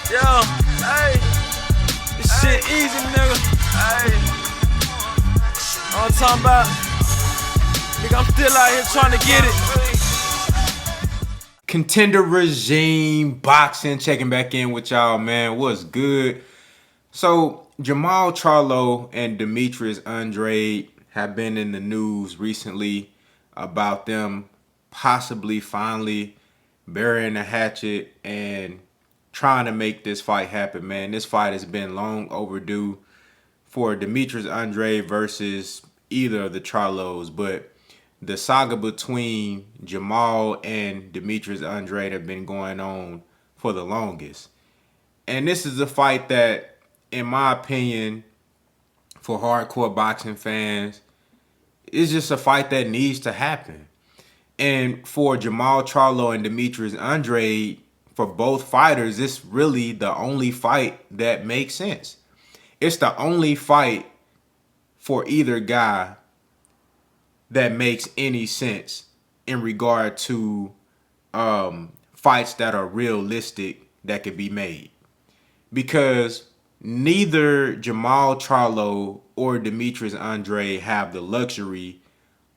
Yo, hey, this shit easy, nigga. Hey, all I'm talking about, nigga, I'm still out here trying to get it. Contender Regime Boxing checking back in with y'all, man. What's good? So JERMALL CHARLO and DEMETRIUS ANDRADE have been in the news recently about them possibly finally burying the hatchet and trying to make this fight happen, man. This fight has been long overdue for DEMETRIUS ANDRADE versus either of the Charlos, but the saga between JERMALL and DEMETRIUS ANDRADE have been going on for the longest. And this is a fight that, in my opinion, for hardcore boxing fans, is just a fight that needs to happen. And for JERMALL CHARLO and DEMETRIUS ANDRADE, for both fighters, it's really the only fight that makes sense. It's the only fight for either guy that makes any sense in regard to fights that are realistic that could be made. Because neither JERMALL CHARLO or DEMETRIUS ANDRADE have the luxury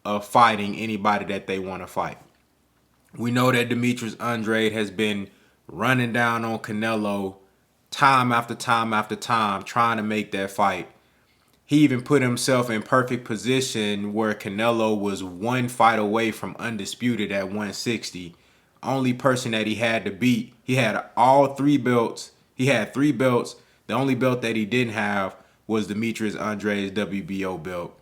of fighting anybody that they want to fight. We know that DEMETRIUS ANDRADE has been running down on Canelo time after time after time, trying to make that fight. He even put himself in perfect position where Canelo was one fight away from undisputed at 160. Only person that he had to beat. He had all three belts. He had three belts. The only belt that he didn't have was DEMETRIUS ANDRADE's WBO belt.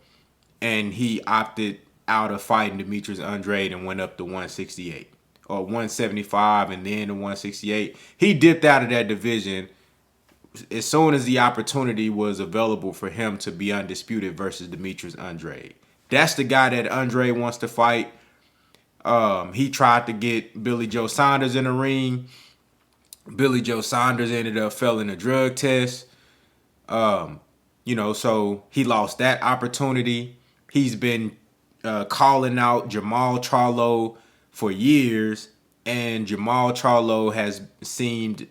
And he opted out of fighting DEMETRIUS ANDRADE and went up to 168. Or 175 and then to 168. He dipped out of that division as soon as the opportunity was available for him to be undisputed versus DEMETRIUS ANDRADE. That's the guy that Andrade wants to fight. He tried to get Billy Joe Saunders in the ring. Billy Joe Saunders ended up failing a drug test. So he lost that opportunity. He's been calling out JERMALL CHARLO for years, and JERMALL CHARLO has seemed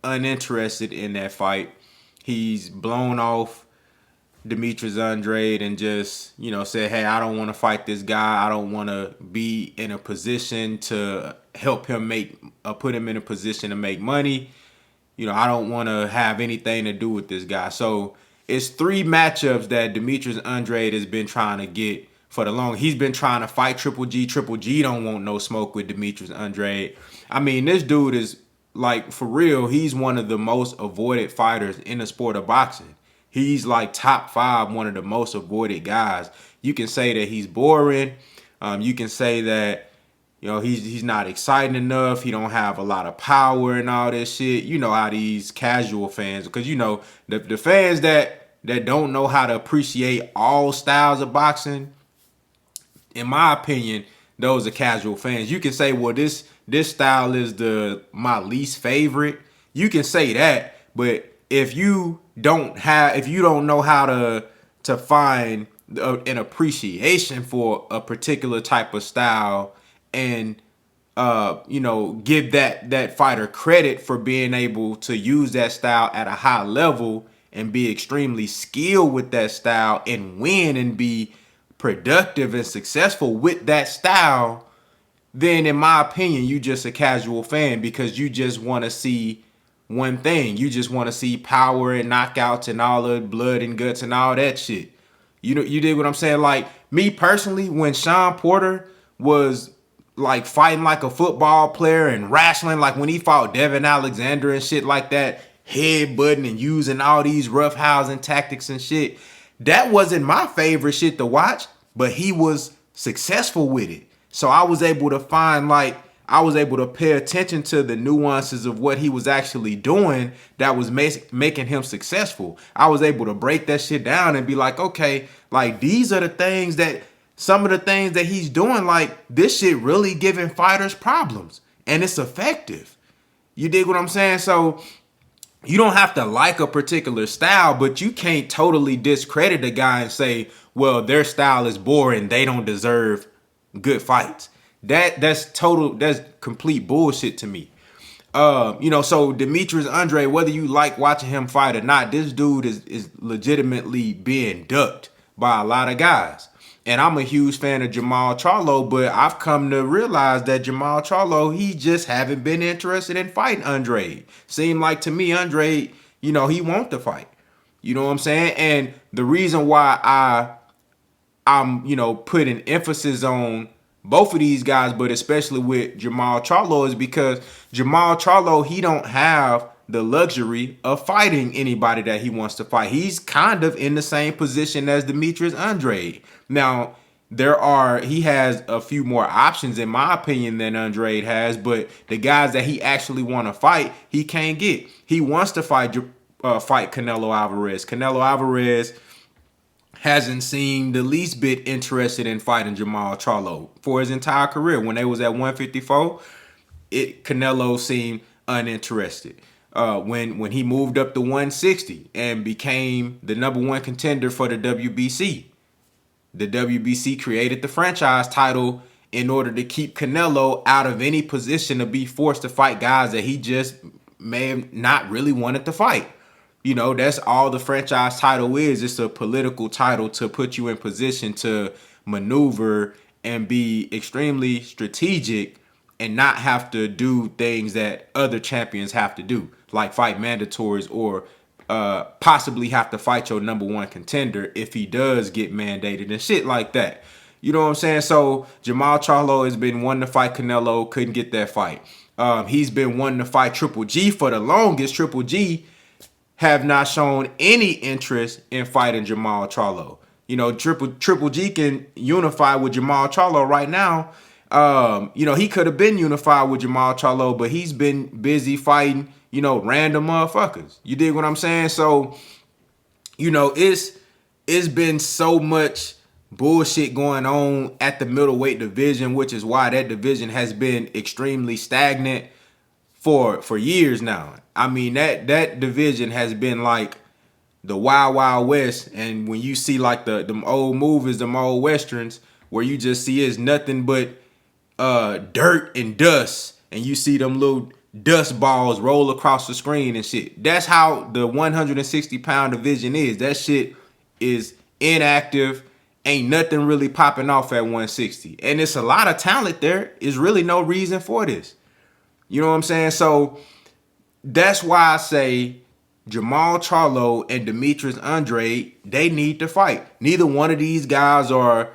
uninterested in that fight. He's blown off DEMETRIUS ANDRADE and just, said, hey, I don't want to fight this guy. I don't want to be in a position to help him put him in a position to make money. I don't want to have anything to do with this guy. So it's three matchups that DEMETRIUS ANDRADE has been trying to get for the long. He's been trying to fight Triple G. Triple G don't want no smoke with DEMETRIUS ANDRADE. I mean, this dude is, like, for real, he's one of the most avoided fighters in the sport of boxing. He's like top 5, one of the most avoided guys. You can say that he's boring. You can say that, he's not exciting enough. He don't have a lot of power and all this shit. You know how these casual fans, because the fans that don't know how to appreciate all styles of boxing, in my opinion, those are casual fans. You can say, well, this style is my least favorite. You can say that, but if you don't know how to find an appreciation for a particular type of style and give that fighter credit for being able to use that style at a high level and be extremely skilled with that style and win and be productive and successful with that style, then in my opinion, you just a casual fan because you just want to see one thing. You just want to see power and knockouts and all the blood and guts and all that shit. You dig what I'm saying? Like, me personally, when Sean Porter was like fighting like a football player and wrestling, like when he fought Devin Alexander and shit like that, headbutting and using all these roughhousing tactics and shit, that wasn't my favorite shit to watch, but he was successful with it. So I was able to pay attention to the nuances of what he was actually doing that was making him successful. I was able to break that shit down and be like, okay, like these are some of the things that he's doing, like this shit really giving fighters problems and it's effective. You dig what I'm saying? So you don't have to like a particular style, but you can't totally discredit a guy and say, well, their style is boring, they don't deserve good fights. That's complete bullshit to me. So Demetrius Andrade, whether you like watching him fight or not, this dude is legitimately being ducked by a lot of guys. And I'm a huge fan of JERMALL CHARLO, but I've come to realize that JERMALL CHARLO, he just haven't been interested in fighting Andrade. Seemed like to me, Andrade, he want to fight. You know what I'm saying? And the reason why I'm putting emphasis on both of these guys, but especially with JERMALL CHARLO, is because JERMALL CHARLO, he don't have the luxury of fighting anybody that he wants to fight. He's kind of in the same position as Demetrius Andrade. Now, he has a few more options, in my opinion, than Andrade has, but the guys that he actually want to fight, he can't get. He wants to fight Canelo Alvarez. Canelo Alvarez hasn't seemed the least bit interested in fighting JERMALL CHARLO for his entire career. When they was at 154, Canelo seemed uninterested. When he moved up to 160 and became the #1 contender for the WBC created the franchise title in order to keep Canelo out of any position to be forced to fight guys that he just may have not really wanted to fight. That's all the franchise title is. It's a political title to put you in position to maneuver and be extremely strategic and not have to do things that other champions have to do, like fight mandatories or possibly have to fight your #1 contender if he does get mandated and shit like that. You know what I'm saying? So JERMALL CHARLO has been wanting to fight Canelo, couldn't get that fight. He's been wanting to fight Triple G for the longest. Triple G have not shown any interest in fighting JERMALL CHARLO. Triple G can unify with JERMALL CHARLO right now. He could have been unified with JERMALL CHARLO, but he's been busy fighting, random motherfuckers. You dig what I'm saying? So, it's been so much bullshit going on at the middleweight division, which is why that division has been extremely stagnant for years now. I mean, that division has been like the Wild Wild West, and when you see like them old movies, them old westerns, where you just see it's nothing but dirt and dust, and you see them little dust balls roll across the screen and shit. That's how the 160-pound division is. That shit is inactive. Ain't nothing really popping off at 160. And it's a lot of talent there. There's really no reason for this. You know what I'm saying? So that's why I say JERMALL CHARLO and Demetrius Andrade, they need to fight. Neither one of these guys are,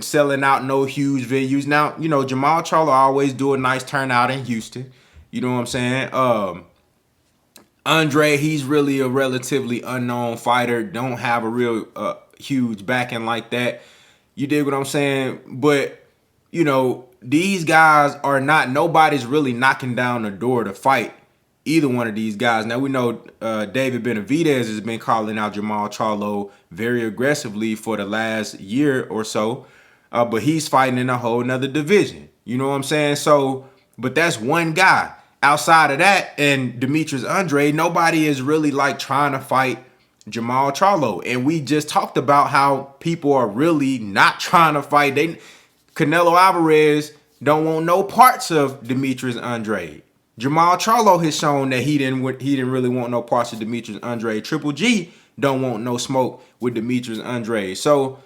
selling out no huge venues. Now, JERMALL CHARLO always do a nice turnout in Houston. You know what I'm saying? Andrade, he's really a relatively unknown fighter. Don't have a real huge backing like that. You dig what I'm saying? But, these guys are not, nobody's really knocking down the door to fight either one of these guys. Now, we know David Benavidez has been calling out JERMALL CHARLO very aggressively for the last year or so, but he's fighting in a whole nother division. You know what I'm saying? So, but that's one guy. Outside of that, and Demetrius Andrade, nobody is really like trying to fight JERMALL CHARLO. And we just talked about how people are really not trying to fight. Canelo Alvarez don't want no parts of Demetrius Andrade. JERMALL CHARLO has shown that he didn't really want no parts of Demetrius Andrade. Triple G don't want no smoke with Demetrius Andrade. So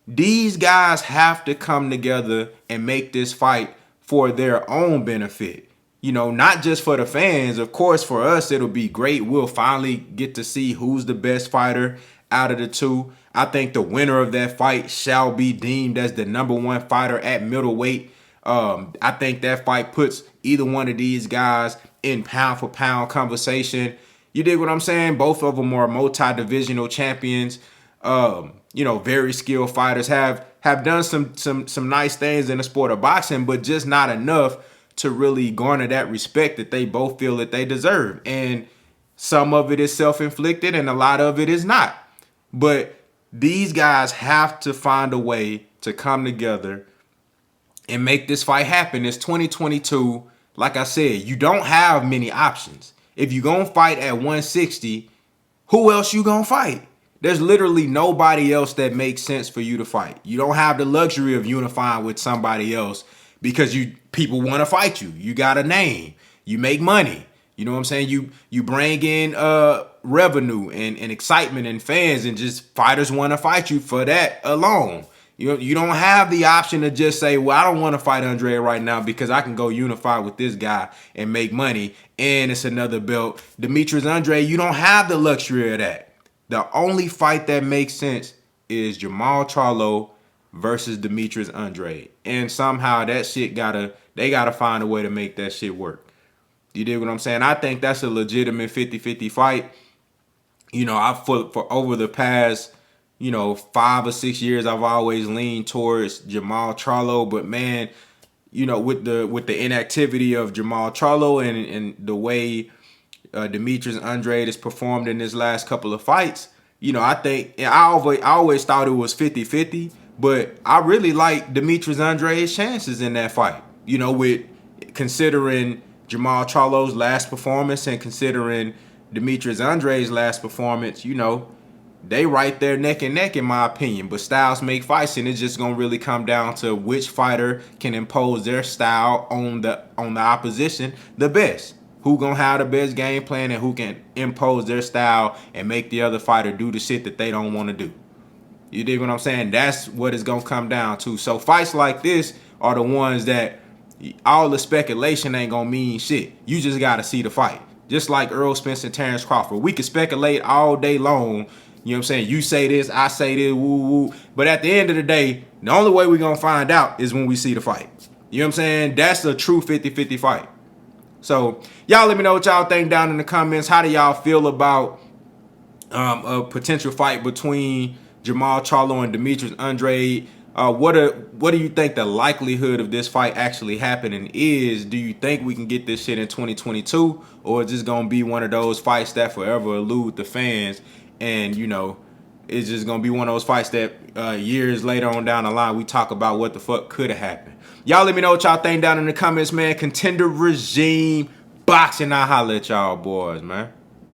these guys have to come together and make this fight for their own benefit. Not just for the fans. Of course, for us, it'll be great. We'll finally get to see who's the best fighter out of the two. I think the winner of that fight shall be deemed as the #1 fighter at middleweight. I think that fight puts either one of these guys in pound for pound conversation. You dig what I'm saying? Both of them are multi-divisional champions. Very skilled fighters, have done some nice things in the sport of boxing, but just not enough to really garner that respect that they both feel that they deserve. And some of it is self-inflicted and a lot of it is not. But these guys have to find a way to come together and make this fight happen. It's 2022. Like I said, you don't have many options. If you're going to fight at 160, who else you going to fight? There's literally nobody else that makes sense for you to fight. You don't have the luxury of unifying with somebody else because people want to fight you. You got a name. you make money. You know what I'm saying? You bring in revenue and excitement and fans, and just fighters want to fight you for that alone. You don't have the option to just say, well, I don't want to fight Andrade right now because I can go unify with this guy and make money, and it's another belt. Demetrius Andrade, you don't have the luxury of that. The only fight that makes sense is JERMALL CHARLO versus Demetrius Andrade. And somehow that shit they gotta find a way to make that shit work. You dig what I'm saying? I think that's a legitimate 50-50 fight. You know, for over the past, 5 or 6 years, I've always leaned towards JERMALL CHARLO. But man, with the inactivity of JERMALL CHARLO and the way Demetrius Andrade has performed in his last couple of fights, I think I always thought it was 50-50. But I really like Demetrius Andrade's chances in that fight. With considering JERMALL CHARLO's last performance and considering Demetrius Andrade's last performance, they right there neck and neck in my opinion. But styles make fights, and it's just gonna really come down to which fighter can impose their style on the opposition the best. Who gonna have the best game plan and who can impose their style and make the other fighter do the shit that they don't want to do. You dig what I'm saying? That's what it's gonna come down to. So fights like this are the ones that all the speculation ain't gonna mean shit. You just gotta see the fight. Just like Errol Spence and Terrence Crawford. We can speculate all day long. You know what I'm saying? You say this, I say this, woo woo. But at the end of the day, the only way we're gonna find out is when we see the fight. You know what I'm saying? That's a true 50-50 fight. So y'all let me know what y'all think down in the comments. How do y'all feel about a potential fight between JERMALL CHARLO and Demetrius Andrade? What do you think the likelihood of this fight actually happening is? Do you think we can get this shit in 2022, or is this gonna be one of those fights that forever elude the fans, and it's just gonna be one of those fights that years later on down the line we talk about what the fuck could have happened? Y'all let me know what y'all think down in the comments, man. Contender Regime Boxing. I'll holler at y'all boys, man.